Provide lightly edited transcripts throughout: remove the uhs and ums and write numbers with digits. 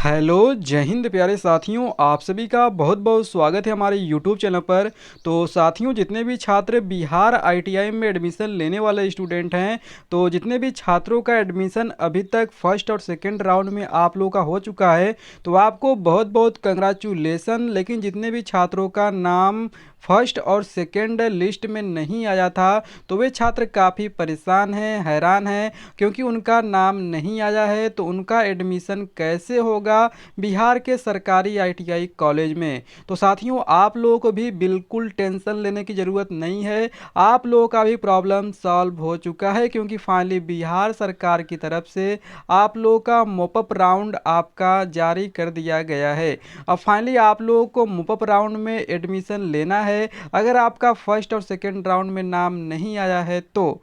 Hello, जय हिंद प्यारे साथियों, आप सभी का बहुत बहुत स्वागत है हमारे यूट्यूब चैनल पर। तो साथियों, जितने भी छात्र बिहार आईटीआई में एडमिशन लेने वाले स्टूडेंट हैं, तो जितने भी छात्रों का एडमिशन अभी तक फर्स्ट और सेकंड राउंड में आप लोगों का हो चुका है, तो आपको बहुत बहुत कंग्रेचुलेसन। लेकिन जितने भी छात्रों का नाम फर्स्ट और सेकंड लिस्ट में नहीं आया था, तो वे छात्र काफ़ी परेशान हैं, हैरान हैं, क्योंकि उनका नाम नहीं आया है। तो उनका एडमिशन कैसे होगा बिहार के सरकारी आईटीआई कॉलेज में? तो साथियों, आप लोगों को भी बिल्कुल टेंशन लेने की ज़रूरत नहीं है। आप लोगों का भी प्रॉब्लम सॉल्व हो चुका है, क्योंकि फाइनली बिहार सरकार की तरफ से आप लोगों का मोपअप राउंड आपका जारी कर दिया गया है। अब फाइनली आप लोगों को मोपअप राउंड में एडमिशन लेना है। अगर आपका फर्स्ट और सेकेंड राउंड में नाम नहीं आया है तो,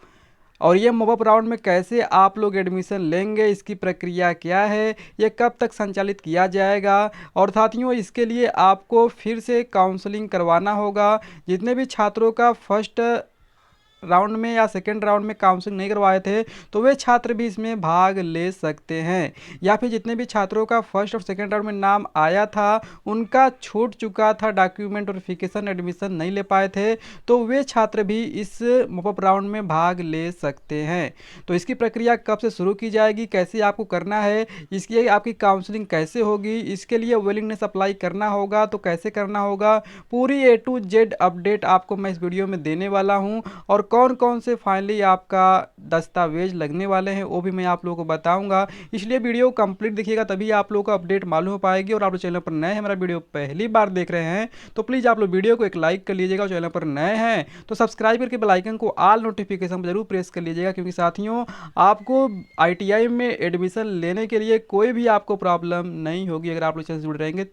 और ये मोपअप राउंड में कैसे आप लोग एडमिशन लेंगे, इसकी प्रक्रिया क्या है, ये कब तक संचालित किया जाएगा, और साथियों इसके लिए आपको फिर से काउंसलिंग करवाना होगा। जितने भी छात्रों का फर्स्ट राउंड में या सेकेंड राउंड में काउंसलिंग नहीं करवाए थे, तो वे छात्र भी इसमें भाग ले सकते हैं। या फिर जितने भी छात्रों का फर्स्ट और सेकेंड राउंड में नाम आया था, उनका छूट चुका था डॉक्यूमेंट वेरिफिकेशन, एडमिशन नहीं ले पाए थे, तो वे छात्र भी इस मॉपअप राउंड में भाग ले सकते हैं। तो इसकी प्रक्रिया कब से शुरू की जाएगी, कैसे आपको करना है, इसकी आपकी काउंसलिंग कैसे होगी, इसके लिए विलिंगनेस अप्लाई करना होगा तो कैसे करना होगा, पूरी A to Z अपडेट आपको मैं इस वीडियो में देने वाला हूं। और कौन कौन से फाइनली आपका दस्तावेज लगने वाले हैं, वो भी मैं आप लोगों को बताऊंगा। इसलिए वीडियो कंप्लीट देखिएगा, तभी आप लोगों को अपडेट मालूम हो पाएगी। और आप लोग चैनल पर नए हैं, मेरा वीडियो पहली बार देख रहे हैं, तो प्लीज़ आप लोग वीडियो को एक लाइक कर लीजिएगा। और चैनल पर नए हैं तो सब्सक्राइब करके बेल आइकन को ऑल नोटिफिकेशन पर जरूर प्रेस कर लीजिएगा, क्योंकि साथियों आपको आईटीआई में एडमिशन लेने के लिए कोई भी आपको प्रॉब्लम नहीं होगी अगर आप लोग चैनल से जुड़े रहेंगे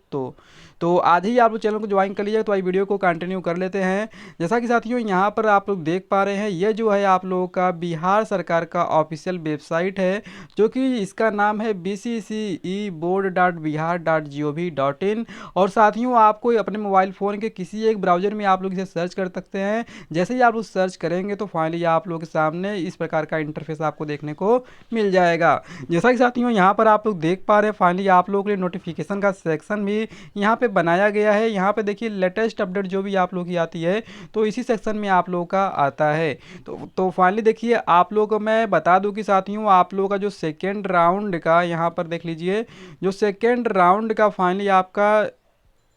तो आज ही आप लोग चैनल को ज्वाइन कर लीजिएगा। तो आई वीडियो को कंटिन्यू कर लेते हैं। जैसा कि साथियों यहाँ पर आप लोग देख पा रहे हैं, ये जो है आप लोगों का बिहार सरकार का ऑफिशियल वेबसाइट है, जो कि इसका नाम है bcce.board.bihar.gov.in। और साथियों आपको अपने मोबाइल फ़ोन के किसी एक ब्राउज़र में आप लोग इसे सर्च कर सकते हैं। जैसे ही आप लोग सर्च करेंगे तो फाइनली आप लोग के सामने इस प्रकार का इंटरफेस आपको देखने को मिल जाएगा। जैसा कि साथियों यहाँ पर आप लोग देख पा रहे हैं, फाइनली आप लोगों के लिए नोटिफिकेशन का सेक्शन भी यहाँ पे बनाया गया है। यहाँ पे देखिए लेटेस्ट अपडेट जो भी आप लोग की आती है, तो इसी सेक्शन में आप लोगों का आता है। तो फाइनली देखिए, आप लोगों को मैं बता दूं कि साथियों आप लोगों का जो सेकेंड राउंड का यहाँ पर देख लीजिए, जो सेकेंड राउंड का फाइनली आपका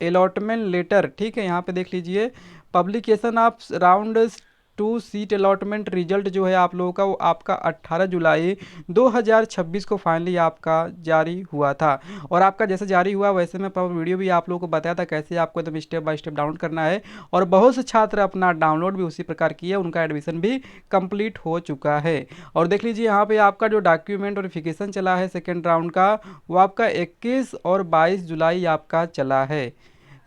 अलॉटमेंट लेटर, ठीक है, यहाँ पे देख लीजिए publication of round 2 seat allotment result जो है आप लोगों का, वो आपका 18 जुलाई 2026 को फाइनली आपका जारी हुआ था। और आपका जैसे जारी हुआ वैसे मैं वीडियो भी आप लोगों को बताया था कैसे आपको एकदम स्टेप बाय स्टेप डाउनलोड करना है। और बहुत से छात्र अपना डाउनलोड भी उसी प्रकार किए, उनका एडमिशन भी कंप्लीट हो चुका है। और देख लीजिए यहाँ पे आपका जो डॉक्यूमेंट वेरिफिकेशन चला है सेकेंड राउंड का, वो आपका 21 और 22 जुलाई आपका चला है।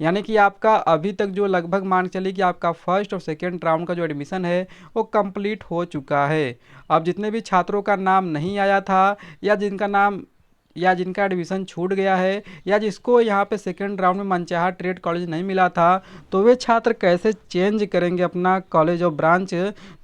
यानी कि आपका अभी तक जो लगभग मान चलिए कि आपका फर्स्ट और सेकेंड राउंड का जो एडमिशन है वो कंप्लीट हो चुका है। अब जितने भी छात्रों का नाम नहीं आया था, या जिनका नाम या जिनका एडमिशन छूट गया है, या जिसको यहाँ पे सेकेंड राउंड में मनचाहा ट्रेड कॉलेज नहीं मिला था, तो वे छात्र कैसे चेंज करेंगे अपना कॉलेज और ब्रांच?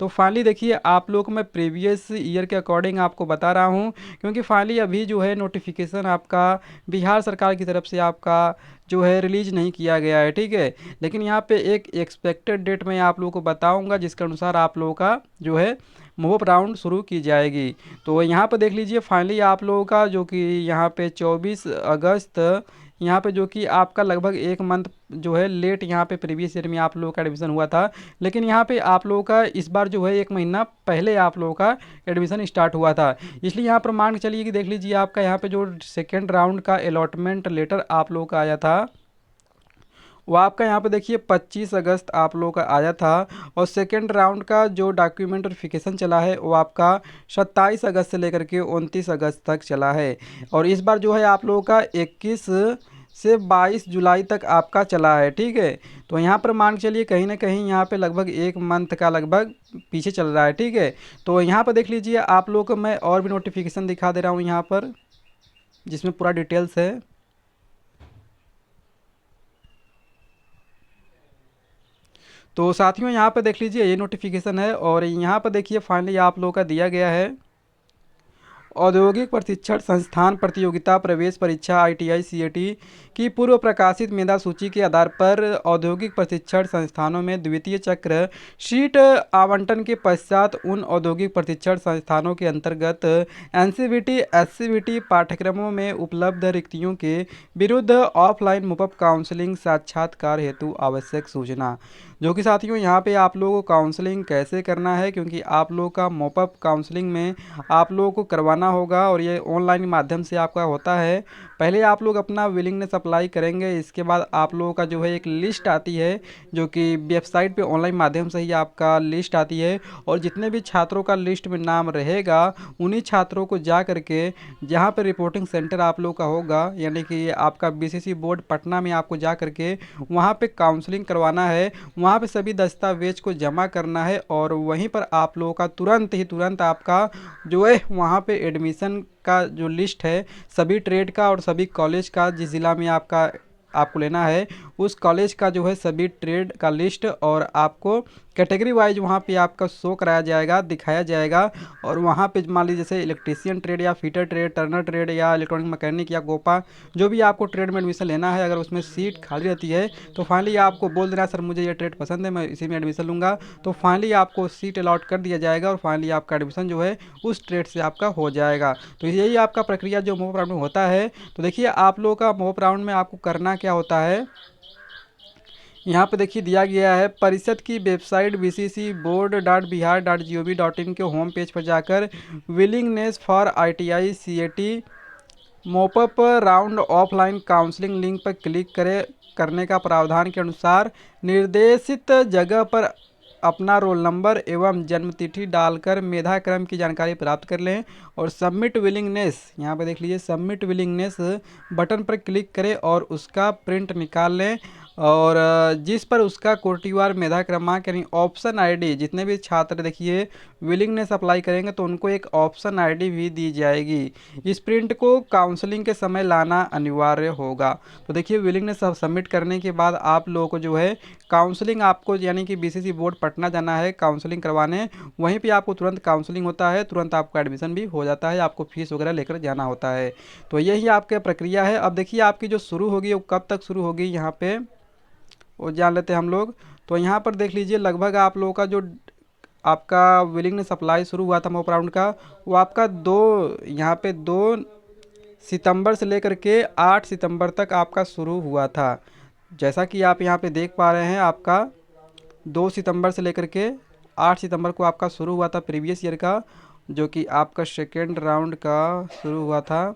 तो फाइनली देखिए, आप लोग को मैं प्रीवियस ईयर के अकॉर्डिंग आपको बता रहा हूँ, क्योंकि फाइनली अभी जो है नोटिफिकेशन आपका बिहार सरकार की तरफ से आपका जो है रिलीज नहीं किया गया है, ठीक है। लेकिन यहाँ पे एक एक्सपेक्टेड डेट मैं आप लोगों को बताऊंगा, जिसके अनुसार आप लोगों का जो है मूव राउंड शुरू की जाएगी। तो यहाँ पे देख लीजिए फाइनली आप लोगों का जो कि यहाँ पे 24 अगस्त, यहाँ पे जो कि आपका लगभग एक मंथ जो है लेट यहाँ पे प्रीवियस ईयर में आप लोगों का एडमिशन हुआ था। लेकिन यहाँ पे आप लोगों का इस बार जो है एक महीना पहले आप लोगों का एडमिशन स्टार्ट हुआ था। इसलिए यहाँ पर मान के चलिए कि देख लीजिए आपका यहाँ पे जो सेकेंड राउंड का अलॉटमेंट लेटर आप लोगों का आया था, वो आपका यहाँ पे देखिए 25 अगस्त आप लोगों का आया था। और सेकेंड राउंड का जो डॉक्यूमेंट वेरिफिकेशन चला है वो आपका 27 अगस्त से लेकर के 29 अगस्त तक चला है। और इस बार जो है आप लोगों का 21 से 22 जुलाई तक आपका चला है, ठीक है। तो यहाँ पर मान के चलिए कहीं ना कहीं यहाँ पे लगभग एक मंथ का लगभग पीछे चल रहा है, ठीक है। तो यहाँ पर देख लीजिए आप लोगों को मैं और भी नोटिफिकेशन दिखा दे रहा हूँ यहाँ पर, जिसमें पूरा डिटेल्स है। तो साथियों यहाँ पे देख लीजिए ये नोटिफिकेशन है, और यहाँ पे देखिए फाइनली आप लोगों का दिया गया है। औद्योगिक प्रशिक्षण संस्थान प्रतियोगिता प्रवेश परीक्षा ITI CAT की पूर्व प्रकाशित मेधा सूची के आधार पर औद्योगिक प्रशिक्षण संस्थानों में द्वितीय चक्र सीट आवंटन के पश्चात उन औद्योगिक प्रशिक्षण संस्थानों के अंतर्गत NCVT SCVT पाठ्यक्रमों में उपलब्ध रिक्तियों के विरुद्ध ऑफलाइन मुफ्त काउंसलिंग साक्षात्कार हेतु आवश्यक सूचना। जो कि साथियों यहाँ पे आप लोगों को काउंसलिंग कैसे करना है, क्योंकि आप लोगों का मॉपअप काउंसलिंग में आप लोगों को करवाना होगा और ये ऑनलाइन माध्यम से आपका होता है। पहले आप लोग अपना विलिंगनेस अप्लाई करेंगे, इसके बाद आप लोगों का जो है एक लिस्ट आती है जो कि वेबसाइट पे ऑनलाइन माध्यम से ही आपका लिस्ट आती है, और जितने भी छात्रों का लिस्ट में नाम रहेगा उन्हीं छात्रों को जा करके जहाँ पे रिपोर्टिंग सेंटर आप लोग का होगा, यानी कि आपका BCC बोर्ड पटना में आपको जा करके वहाँ पे काउंसलिंग करवाना है। वहाँ पे सभी दस्तावेज को जमा करना है और वहीं पर आप लोगों का तुरंत आपका जो है वहाँ पे एडमिशन का जो लिस्ट है सभी ट्रेड का और सभी कॉलेज का, जिस ज़िला में आपको लेना है उस कॉलेज का जो है सभी ट्रेड का लिस्ट, और आपको कैटेगरी वाइज वहाँ पे आपका शो कराया जाएगा, दिखाया जाएगा। और वहाँ पे मान लीजिए जैसे इलेक्ट्रीशियन ट्रेड या फिटर ट्रेड, टर्नर ट्रेड या इलेक्ट्रॉनिक मैकेनिक या गोपा, जो भी आपको ट्रेड में एडमिशन लेना है, अगर उसमें सीट खाली रहती है तो फाइनली आपको बोल देना सर मुझे ये ट्रेड पसंद है, मैं इसी में एडमिशन लूँगा, तो फाइनली आपको सीट अलॉट कर दिया जाएगा और फाइनली आपका एडमिशन जो है उस ट्रेड से आपका हो जाएगा। तो यही आपका प्रक्रिया जो मॉक राउंड में होता है। तो देखिए आप लोगों का मॉक राउंड में आपको करना क्या होता है, यहाँ पे देखिए दिया गया है परिषद की वेबसाइट bccboard.bihar.gov.in के होम पेज पर जाकर willingness for ITI CAT mop up round offline counselling link पर क्लिक करने का प्रावधान के अनुसार निर्देशित जगह पर अपना रोल नंबर एवं जन्मतिथि डालकर मेधा क्रम की जानकारी प्राप्त कर लें और सबमिट विलिंगनेस, यहाँ पे देख लीजिए सबमिट विलिंगनेस बटन पर क्लिक करें और उसका प्रिंट निकाल लें, और जिस पर उसका कोटिवार मेधा क्रमांक यानी ऑप्शन ID, जितने भी छात्र देखिए विलिंगनेस अप्लाई करेंगे तो उनको एक ऑप्शन ID भी दी जाएगी। इस प्रिंट को काउंसलिंग के समय लाना अनिवार्य होगा। तो देखिए विलिंगनेस सबमिट करने के बाद आप लोगों को जो है काउंसलिंग आपको यानी कि BCC बोर्ड पटना जाना है काउंसलिंग करवाने, वहीं पे आपको तुरंत काउंसलिंग होता है, तुरंत आपका एडमिशन भी हो जाता है, आपको फीस वगैरह लेकर जाना होता है। तो यही आपकी प्रक्रिया है। अब देखिए आपकी जो शुरू होगी वो कब तक शुरू होगी, यहाँ पे वो जान लेते हैं हम लोग। तो यहाँ पर देख लीजिए लगभग आप लोगों का जो आपका विलिंगनेस अप्लाई शुरू हुआ था मॉक राउंड का, वो आपका 2 सितंबर से लेकर के 8 सितंबर तक आपका शुरू हुआ था। जैसा कि आप यहाँ पे देख पा रहे हैं आपका 2 सितंबर से लेकर के 8 सितंबर को आपका शुरू हुआ था प्रीवियस ईयर का, जो कि आपका सेकेंड राउंड का शुरू हुआ था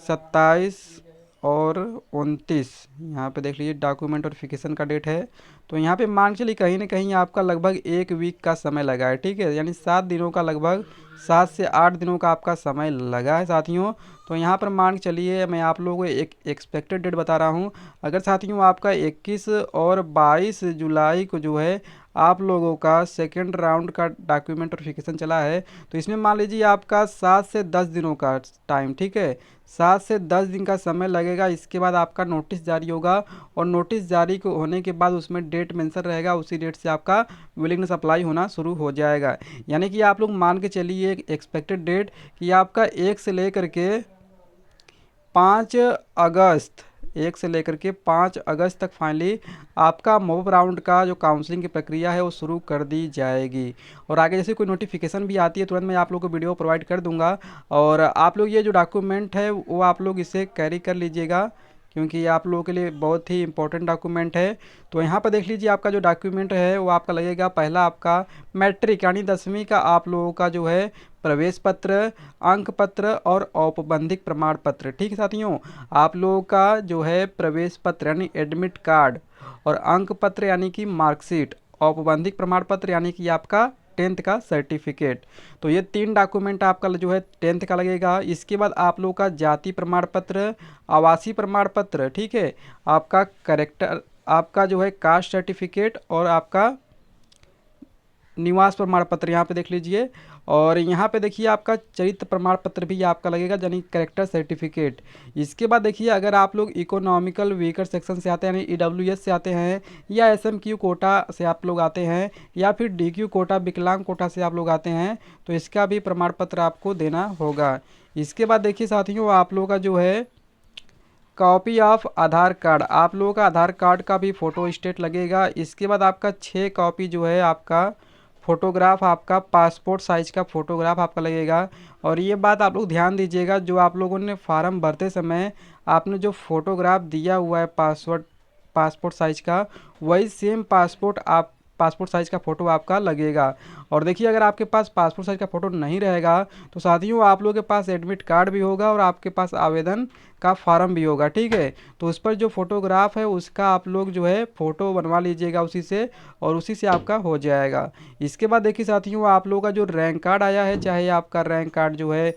27 और 29। यहाँ पे देख लीजिए डॉक्यूमेंट वेरिफिकेशन का डेट है। तो यहाँ पे मान चलिए कहीं ना कहीं आपका लगभग 1 वीक का समय लगा है, ठीक है, यानी 7 दिनों का, लगभग 7 से 8 दिनों का आपका समय लगा है साथियों। तो यहाँ पर मान चलिए मैं आप लोगों को एक एक्सपेक्टेड डेट बता रहा हूँ। अगर साथियों आपका 21 और 22 जुलाई को जो है आप लोगों का सेकेंड राउंड का डॉक्यूमेंट वेरिफिकेशन चला है, तो इसमें मान लीजिए आपका 7 से 10 दिनों का टाइम, ठीक है, 7 से 10 दिन का समय लगेगा। इसके बाद आपका नोटिस जारी होगा और नोटिस जारी होने के बाद उसमें डेट मेंशन रहेगा, उसी डेट से आपका विलिंगनेस अप्लाई होना शुरू हो जाएगा। यानी कि आप लोग मान के चलिए एक एक्सपेक्टेड डेट कि आपका 1 से लेकर के 5 अगस्त तक फाइनली आपका मॉक राउंड का जो काउंसलिंग की प्रक्रिया है वो शुरू कर दी जाएगी। और आगे जैसे कोई नोटिफिकेशन भी आती है तुरंत मैं आप लोगों को वीडियो प्रोवाइड कर दूंगा, और आप लोग ये जो डॉक्यूमेंट है वो आप लोग इसे कैरी कर लीजिएगा, क्योंकि आप लोगों के लिए बहुत ही इंपॉर्टेंट डॉक्यूमेंट है। तो यहाँ पर देख लीजिए आपका जो डॉक्यूमेंट है वो आपका लगेगा, पहला आपका मैट्रिक यानी 10वीं का आप लोगों का जो है प्रवेश पत्र, अंक पत्र और औपबंधिक प्रमाण पत्र, ठीक है साथियों। आप लोगों का जो है प्रवेश पत्र यानी एडमिट कार्ड, और अंक पत्र यानी कि मार्कशीट, औपबंधिक प्रमाण पत्र यानी कि आपका 10th का सर्टिफिकेट। तो ये 3 डॉक्यूमेंट आपका जो है 10th का लगेगा। इसके बाद आप लोगों का जाति प्रमाण पत्र, आवासीय प्रमाण पत्र, ठीक है, आपका करेक्टर, आपका जो है कास्ट सर्टिफिकेट और आपका निवास प्रमाण पत्र, यहाँ पे देख लीजिए। और यहाँ पे देखिए आपका चरित्र प्रमाण पत्र भी आपका लगेगा, यानी कैरेक्टर सर्टिफिकेट। इसके बाद देखिए अगर आप लोग इकोनॉमिकल वीकर सेक्शन से आते हैं, यानी ईडब्ल्यूएस से आते हैं, या एसएमक्यू कोटा से आप लोग आते हैं, या फिर डीक्यू कोटा विकलांग कोटा से आप लोग आते हैं, तो इसका भी प्रमाण पत्र आपको देना होगा। इसके बाद देखिए साथियों आप लोगों का जो है कॉपी ऑफ आधार कार्ड, आप लोगों का आधार कार्ड का भी फ़ोटो स्टेट लगेगा। इसके बाद आपका 6 कॉपी जो है आपका फ़ोटोग्राफ, आपका पासपोर्ट साइज़ का फ़ोटोग्राफ आपका लगेगा। और ये बात आप लोग ध्यान दीजिएगा, जो आप लोगों ने फार्म भरते समय आपने जो फ़ोटोग्राफ दिया हुआ है पासपोर्ट साइज़ का, वही सेम पासपोर्ट साइज़ का फ़ोटो आपका लगेगा। और देखिए अगर आपके पास पासपोर्ट साइज़ का फ़ोटो नहीं रहेगा तो साथियों आप लोगों के पास एडमिट कार्ड भी होगा और आपके पास आवेदन का फार्म भी होगा, ठीक है। तो उस पर जो फ़ोटोग्राफ है उसका आप लोग जो है फ़ोटो बनवा लीजिएगा उसी से, और उसी से आपका हो जाएगा। इसके बाद देखिए साथियों आप लोगों का जो रैंक कार्ड आया है, चाहे आपका रैंक कार्ड जो है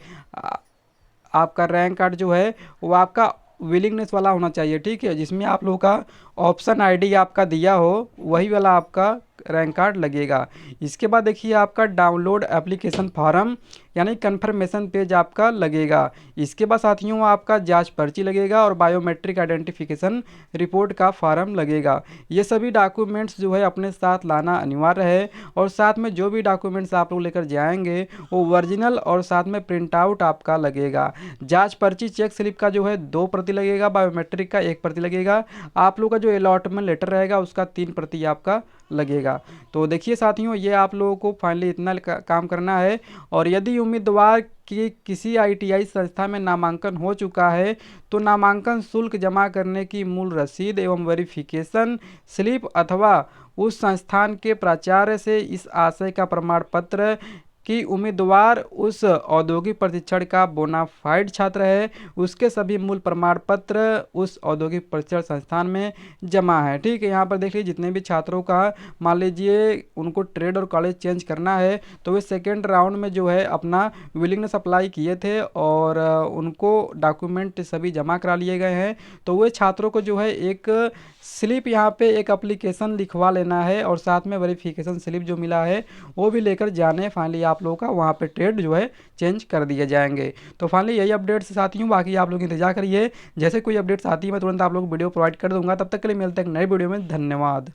आपका रैंक कार्ड जो है वो आपका विलिंगनेस वाला होना चाहिए, ठीक है, जिसमें आप लोगों का ऑप्शन आईडी आपका दिया हो वही वाला आपका रैंक कार्ड लगेगा। इसके बाद देखिए आपका डाउनलोड एप्लीकेशन फॉर्म यानी कन्फर्मेशन पेज आपका लगेगा। इसके बाद साथियों आपका जांच पर्ची लगेगा और बायोमेट्रिक आइडेंटिफिकेशन रिपोर्ट का फॉर्म लगेगा। ये सभी डॉक्यूमेंट्स जो है अपने साथ लाना अनिवार्य है, और साथ में जो भी डॉक्यूमेंट्स आप लोग लेकर जाएंगे वो ओरिजिनल और साथ में प्रिंट आउट आपका लगेगा। जांच पर्ची चेक स्लिप का जो है 2 प्रति लगेगा, बायोमेट्रिक का 1 प्रति लगेगा, आप लोग का जो अलॉटमेंट लेटर रहेगा उसका 3 प्रति आपका लगेगा। तो देखिए साथियों ये आप लोगों को फाइनली इतना काम करना है। और यदि उम्मीदवार की किसी आईटीआई संस्था में नामांकन हो चुका है तो नामांकन शुल्क जमा करने की मूल रसीद एवं वेरिफिकेशन स्लिप अथवा उस संस्थान के प्राचार्य से इस आशय का प्रमाण पत्र कि उम्मीदवार उस औद्योगिक प्रशिक्षण का बोनाफाइड छात्र है, उसके सभी मूल प्रमाण पत्र उस औद्योगिक प्रशिक्षण संस्थान में जमा है, ठीक है। यहाँ पर देख लीजिए जितने भी छात्रों का मान लीजिए उनको ट्रेड और कॉलेज चेंज करना है तो वे सेकेंड राउंड में जो है अपना विलिंगनेस अप्लाई किए थे और उनको डॉक्यूमेंट सभी जमा करा लिए गए हैं, तो वे छात्रों को जो है एक स्लिप यहाँ पे एक एप्लीकेशन लिखवा लेना है और साथ में वेरिफिकेशन स्लिप जो मिला है वो भी लेकर जाने। फाइनली आप लोगों का वहाँ पे ट्रेड जो है चेंज कर दिए जाएंगे। तो फाइनली यही अपडेट्स साथियों, बाकी आप लोग इंतजार करिए, जैसे कोई अपडेट्स आती है मैं तुरंत आप लोग वीडियो प्रोवाइड कर दूंगा। तब तक के लिए मिलते हैं एक नई वीडियो में, धन्यवाद।